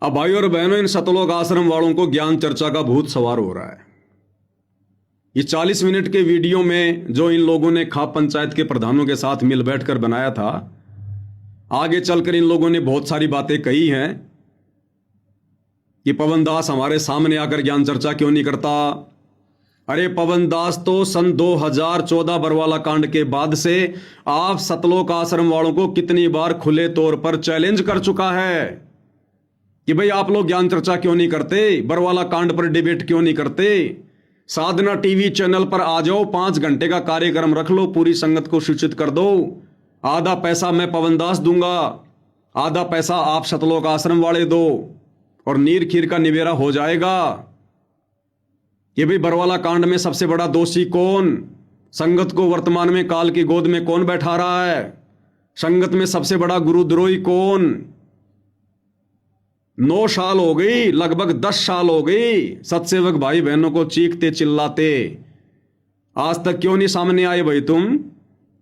अब भाई और बहनों, इन सतलोक आश्रम वालों को ज्ञान चर्चा का भूत सवार हो रहा है। ये 40 मिनट के वीडियो में जो इन लोगों ने खाप पंचायत के प्रधानों के साथ मिल बैठकर बनाया था, आगे चलकर इन लोगों ने बहुत सारी बातें कही हैं कि पवन दास हमारे सामने आकर ज्ञान चर्चा क्यों नहीं करता। अरे पवन दास तो सन 2014 बरवाला कांड के बाद से आप सतलोक आश्रम वालों को कितनी बार खुले तौर पर चैलेंज कर चुका है कि भाई आप लोग ज्ञान चर्चा क्यों नहीं करते, बरवाला कांड पर डिबेट क्यों नहीं करते, साधना टीवी चैनल पर आ जाओ, 5 घंटे का कार्यक्रम रख लो, पूरी संगत को सूचित कर दो, आधा पैसा मैं पवन दास दूंगा, आधा पैसा आप सतलोक आश्रम वाले दो और नीर खीर का निबेरा हो जाएगा। ये भाई बरवाला कांड में सबसे बड़ा दोषी कौन, संगत को वर्तमान में काल की गोद में कौन बैठा रहा है, संगत में सबसे बड़ा गुरुद्रोही कौन। 9 साल हो गई, लगभग 10 साल हो गई सत्सेवक भाई बहनों को चीखते चिल्लाते, आज तक क्यों नहीं सामने आए भाई तुम।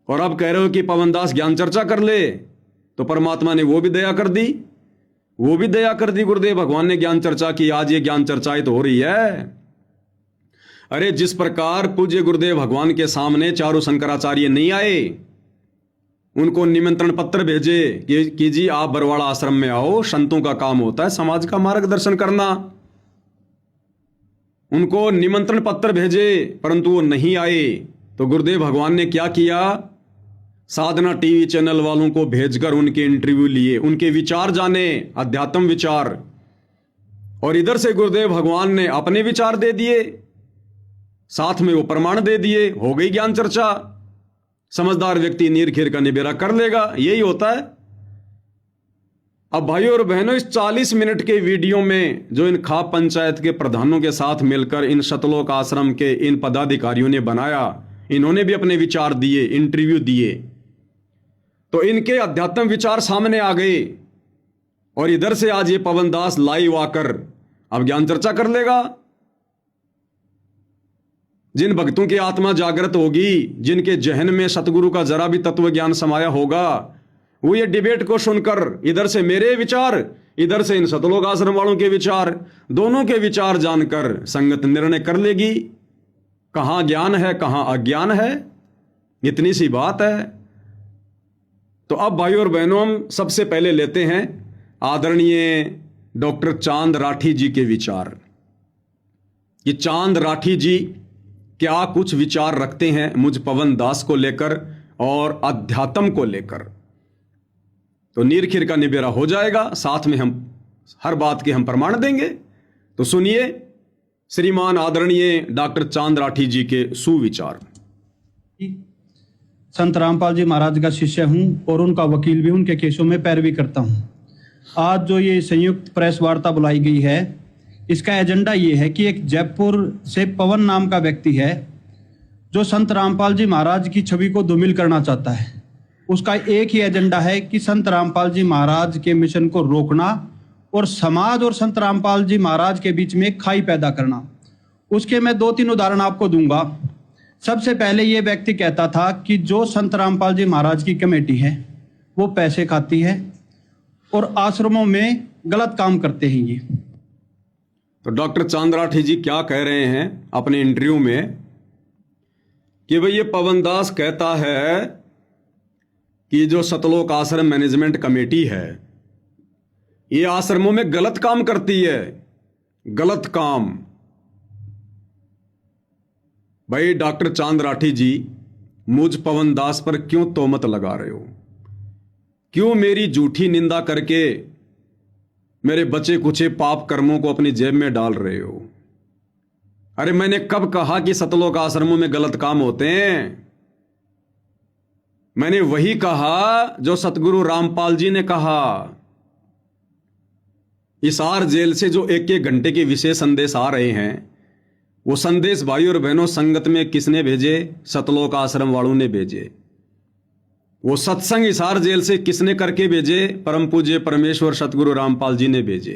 और अब कह रहे हो कि पवन दास ज्ञान चर्चा कर ले, तो परमात्मा ने वो भी दया कर दी, वो भी दया कर दी। गुरुदेव भगवान ने ज्ञान चर्चा की, आज ये ज्ञान चर्चा तो हो रही है। अरे जिस प्रकार पूज्य गुरुदेव भगवान के सामने चारों शंकराचार्य नहीं आए, उनको निमंत्रण पत्र भेजे कि जी आप बरवाड़ा आश्रम में आओ, संतों का काम होता है समाज का मार्गदर्शन करना, उनको निमंत्रण पत्र भेजे, परंतु वो नहीं आए। तो गुरुदेव भगवान ने क्या किया, साधना टीवी चैनल वालों को भेजकर उनके इंटरव्यू लिए, उनके विचार जाने, अध्यात्म विचार, और इधर से गुरुदेव भगवान ने अपने विचार दे दिए, साथ में वो प्रमाण दे दिए, हो गई ज्ञान चर्चा। समझदार व्यक्ति नीर खीर का निबेरा कर लेगा, यही होता है। अब भाइयों और बहनों, इस 40 मिनट के वीडियो में जो इन खाप पंचायत के प्रधानों के साथ मिलकर इन सतलोक आश्रम के इन पदाधिकारियों ने बनाया, इन्होंने भी अपने विचार दिए, इंटरव्यू दिए, तो इनके अध्यात्म विचार सामने आ गए। और इधर से आज ये पवन दास लाइव आकर अब ज्ञान चर्चा कर लेगा। जिन भक्तों की आत्मा जागृत होगी, जिनके जहन में सतगुरु का जरा भी तत्व ज्ञान समाया होगा, वो ये डिबेट को सुनकर इधर से मेरे विचार, इधर से इन सतलोक आश्रम वालों के विचार, दोनों के विचार जानकर संगत निर्णय कर लेगी कहां ज्ञान है कहां अज्ञान है। इतनी सी बात है। तो अब भाइयों और बहनों, हम सबसे पहले लेते हैं आदरणीय डॉक्टर चांद राठी जी के विचार। ये चांद राठी जी क्या कुछ विचार रखते हैं मुझ पवन दास को लेकर और अध्यात्म को लेकर, तो नीर खीर का निबेरा हो जाएगा। साथ में हम हर बात के हम प्रमाण देंगे। तो सुनिए श्रीमान आदरणीय डॉक्टर चांद राठी जी के सुविचार। संत रामपाल जी महाराज का शिष्य हूं और उनका वकील भी, उनके केसों में पैरवी करता हूं। आज जो ये संयुक्त प्रेस वार्ता बुलाई गई है, इसका एजेंडा ये है कि एक जयपुर से पवन नाम का व्यक्ति है जो संत रामपाल जी महाराज की छवि को धूमिल करना चाहता है। उसका एक ही एजेंडा है कि संत रामपाल जी महाराज के मिशन को रोकना और समाज और संत रामपाल जी महाराज के बीच में एक खाई पैदा करना। उसके मैं 2-3 उदाहरण आपको दूंगा। सबसे पहले ये व्यक्ति कहता था कि जो संत रामपाल जी महाराज की कमेटी है वो पैसे खाती है और आश्रमों में गलत काम करते हैं ये। तो डॉक्टर चांद राठी जी क्या कह रहे हैं अपने इंटरव्यू में कि भाई ये पवन दास कहता है कि जो सतलोक आश्रम मैनेजमेंट कमेटी है ये आश्रमों में गलत काम करती है। गलत काम। भाई डॉक्टर चांद राठी जी, मुझ पवन दास पर क्यों तोहमत लगा रहे हो, क्यों मेरी झूठी निंदा करके मेरे बचे कुचे पाप कर्मों को अपनी जेब में डाल रहे हो। अरे मैंने कब कहा कि सतलोक आश्रमों में गलत काम होते हैं। मैंने वही कहा जो सतगुरु रामपाल जी ने कहा। हिसार जेल से जो 1-1 घंटे के विशेष संदेश आ रहे हैं, वो संदेश भाई और बहनों संगत में किसने भेजे, सतलोक आश्रम वालों ने भेजे। वो सत्संग हिसार जेल से किसने करके भेजे, परम पूज्य परमेश्वर सतगुरु रामपाल जी ने भेजे।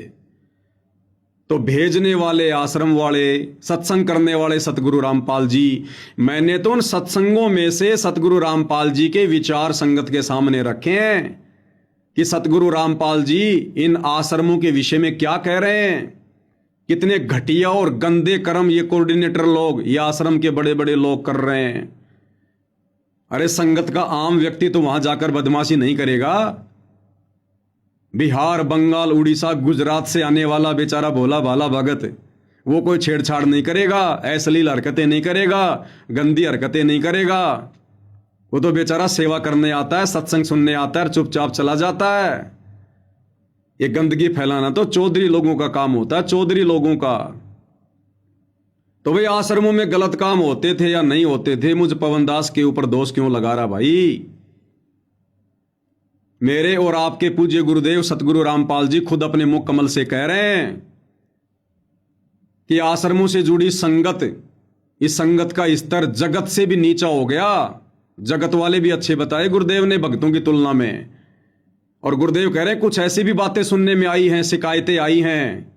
तो भेजने वाले आश्रम वाले, सत्संग करने वाले सतगुरु रामपाल जी। मैंने तो उन सत्संगों में से सतगुरु रामपाल जी के विचार संगत के सामने रखे हैं कि सतगुरु रामपाल जी इन आश्रमों के विषय में क्या कह रहे हैं। कितने घटिया और गंदे कर्म ये कोऑर्डिनेटर लोग, ये आश्रम के बड़े बड़े लोग कर रहे हैं। अरे संगत का आम व्यक्ति तो वहां जाकर बदमाशी नहीं करेगा। बिहार, बंगाल, उड़ीसा, गुजरात से आने वाला बेचारा भोला भाला भगत, वो कोई छेड़छाड़ नहीं करेगा, अश्लील हरकतें नहीं करेगा, गंदी हरकतें नहीं करेगा। वो तो बेचारा सेवा करने आता है, सत्संग सुनने आता है और चुपचाप चला जाता है। ये गंदगी फैलाना तो चौधरी लोगों का काम होता है, चौधरी लोगों का। तो भाई आश्रमों में गलत काम होते थे या नहीं होते थे, मुझ पवन दास के ऊपर दोष क्यों लगा रहा भाई। मेरे और आपके पूज्य गुरुदेव सतगुरु रामपाल जी खुद अपने मुख कमल से कह रहे हैं कि आश्रमों से जुड़ी संगत, इस संगत का स्तर जगत से भी नीचा हो गया। जगत वाले भी अच्छे बताए गुरुदेव ने भक्तों की तुलना में। और गुरुदेव कह रहे हैं कुछ ऐसी भी बातें सुनने में आई हैं, शिकायतें आई हैं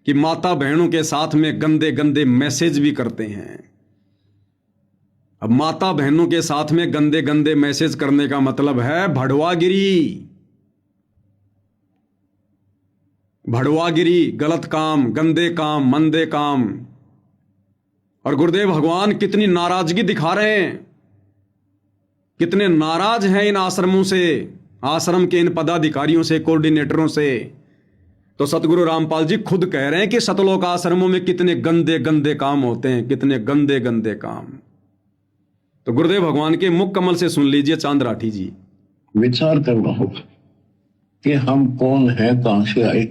कि माता बहनों के साथ में गंदे गंदे मैसेज भी करते हैं। अब माता बहनों के साथ में गंदे गंदे मैसेज करने का मतलब है भड़वागिरी। भड़वागिरी, गलत काम, गंदे काम, मंदे काम। और गुरुदेव भगवान कितनी नाराजगी दिखा रहे हैं, कितने नाराज हैं इन आश्रमों से, आश्रम के इन पदाधिकारियों से, कोऑर्डिनेटरों से। तो सतगुरु रामपाल जी खुद कह रहे हैं कि सतलोक आश्रमों में कितने गंदे गंदे काम होते हैं, कितने गंदे गंदे काम। तो गुरुदेव भगवान के मुख कमल से सुन लीजिए चांद राठी जी। विचार करना होगा कि हम कौन है, कहां से आए।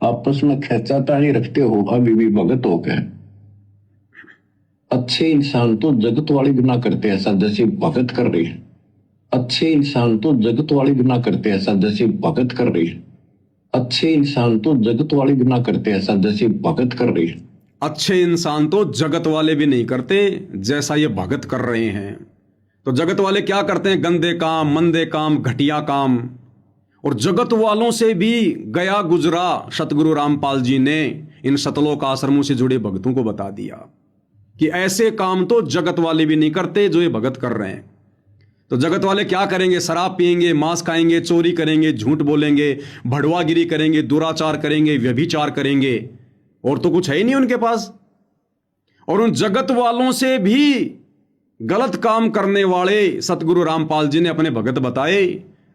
आपस में खेचातानी रखते हो अभी भी भगत हो गए। अच्छे इंसान तो जगत वाली बिना करते ऐसा जैसे भगत कर रही है। अच्छे इंसान तो जगत वाली बिना करते ऐसा जैसे भगत कर रही है। अच्छे इंसान तो जगत वाली बिना करते ऐसा जैसे भगत कर रही है। अच्छे इंसान तो जगत वाले भी नहीं करते जैसा ये भगत कर रहे हैं। तो जगत वाले क्या करते हैं? गंदे काम, मंदे काम, घटिया काम। और जगत वालों से भी गया गुजरा सतगुरु रामपाल जी ने इन सतलोक आश्रमों से जुड़े भक्तों को बता दिया कि ऐसे काम तो जगत वाले भी नहीं करते जो ये भगत कर रहे हैं। तो जगत वाले क्या करेंगे? शराब पिएंगे, मांस खाएंगे, चोरी करेंगे, झूठ बोलेंगे, भड़वागिरी करेंगे, दुराचार करेंगे, व्यभिचार करेंगे, और तो कुछ है ही नहीं उनके पास। और उन जगत वालों से भी गलत काम करने वाले सतगुरु रामपाल जी ने अपने भगत बताए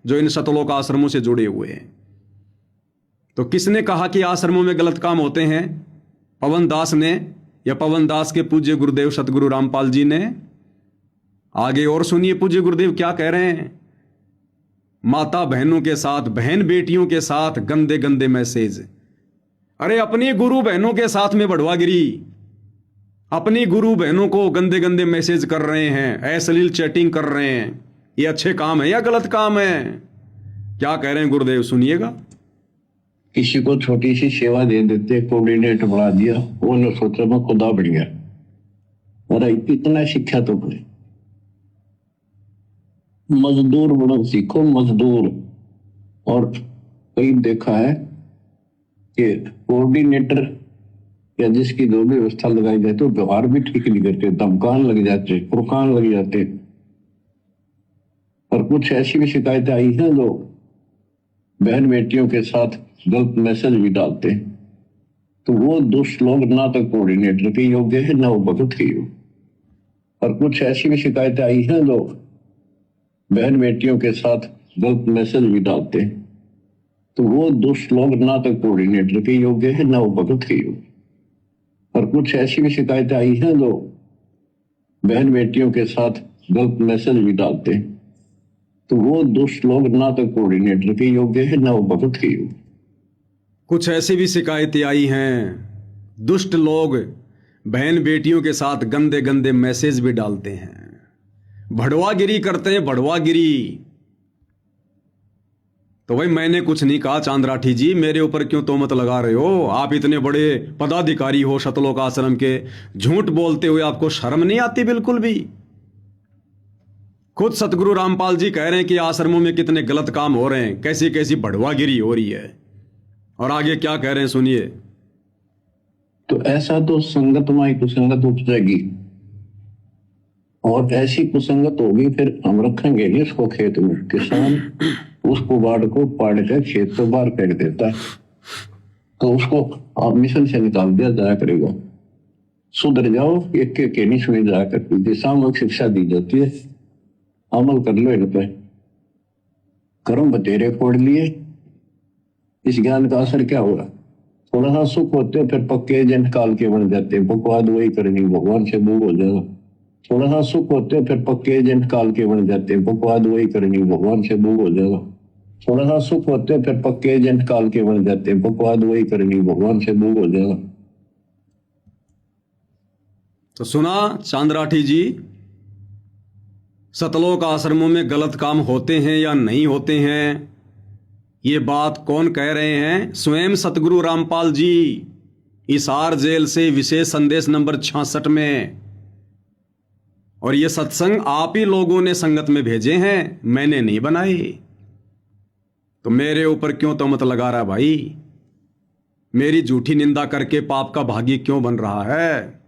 जो इन सतलोक आश्रमों से जुड़े हुए हैं। तो किसने कहा कि आश्रमों में गलत काम होते हैं? पवन दास ने, या पवन दास के पूज्य गुरुदेव सतगुरु रामपाल जी ने? आगे और सुनिए पूज्य गुरुदेव क्या कह रहे हैं। माता बहनों के साथ, बहन बेटियों के साथ गंदे गंदे मैसेज। अरे अपनी गुरु बहनों के साथ में बढ़वागिरी, अपनी गुरु बहनों को गंदे गंदे मैसेज कर रहे हैं, अश्लील चैटिंग कर रहे हैं। ये अच्छे काम है या गलत काम है? क्या कह रहे हैं गुरुदेव, सुनिएगा। किसी को छोटी सी सेवा दे देते, कोऑर्डिनेटर बना दिया, वो ने सोचा मैं खुदा बढ़ गया। अरे इतना शिक्षा तो पड़े। मजदूर बनो सीखो, मजदूर। और कई देखा है कि कोऑर्डिनेटर या जिसकी जो भी व्यवस्था लगाई जाती है व्यवहार भी ठीक नहीं करते, धमकान लग जाते, पुरकान लग जाते। और कुछ ऐसी भी शिकायतें आई हैं जो बहन बेटियों के साथ गलत मैसेज भी डालते हैं। तो वो दुष्ट लोग ना तो कोऑर्डिनेटर के योग्य है ना वो भगत के योग्य। और कुछ ऐसी भी शिकायतें आई हैं जो बहन बेटियों के साथ गलत मैसेज भी डालते हैं। तो वो दुष्ट लोग ना तो कोऑर्डिनेटर के योग्य है ना वो भगत के योग्य। और कुछ ऐसी भी शिकायतें आई हैं जो बहन बेटियों के साथ गलत मैसेज भी डालते हैं। तो वो दुष्ट लोग ना तो कोऑर्डिनेटर के योग्य है ना वो भगत के योग्य। कुछ ऐसी भी शिकायतें आई हैं, दुष्ट लोग बहन बेटियों के साथ गंदे गंदे मैसेज भी डालते हैं, भड़वागिरी करते हैं, भड़वागिरी। तो भाई मैंने कुछ नहीं कहा चांद राठी जी, मेरे ऊपर क्यों तोहमत लगा रहे हो? आप इतने बड़े पदाधिकारी हो सतलोक आश्रम के, झूठ बोलते हुए आपको शर्म नहीं आती बिल्कुल भी? खुद सतगुरु रामपाल जी कह रहे हैं कि आश्रमों में कितने गलत काम हो रहे हैं, कैसी कैसी भड़वागिरी हो रही है। और आगे क्या कह रहे हैं सुनिए। तो ऐसा तो संगत में कुसंगत उपजेगी, और ऐसी कुसंगत होगी फिर हम रखेंगे नहीं इसको खेत में। किसान उस कुबाड़ को पाड़ के खेत से बाहर फेंक देता है, तो उसको आप मिशन से निकाल दिया जाया करेगा। सुधर जाओ, एक एक नहीं सुनी जाया करती थी, सामूहिक शिक्षा दी जाती है, अमल कर लो इन पे। कर्म बतेरे फोड़ लिए, इस ज्ञान का असर क्या होगा? थोड़ा सा सुख होते फिर पक्के एजेंट काल के बन जाते, बकवाद वही करनी, भगवान से दूर हो जाएगा। थोड़ा सा सुख होते फिर पक्के एजेंट काल के बन जाते, बकवाद वही करनी, भगवान से दूर हो जाएगा। थोड़ा सा सुख होते फिर पक्के एजेंट काल के बन जाते, बकवाद वही करनी, भगवान से दूर हो जाएगा। तो सुना चांद राठी जी, सतलोक आश्रमों में गलत काम होते हैं या नहीं होते हैं, ये बात कौन कह रहे हैं? स्वयं सतगुरु रामपाल जी, हिसार जेल से विशेष संदेश नंबर 66 में। और ये सत्संग आप ही लोगों ने संगत में भेजे हैं, मैंने नहीं बनाए। तो मेरे ऊपर क्यों तहमत लगा रहा है भाई? मेरी झूठी निंदा करके पाप का भागी क्यों बन रहा है?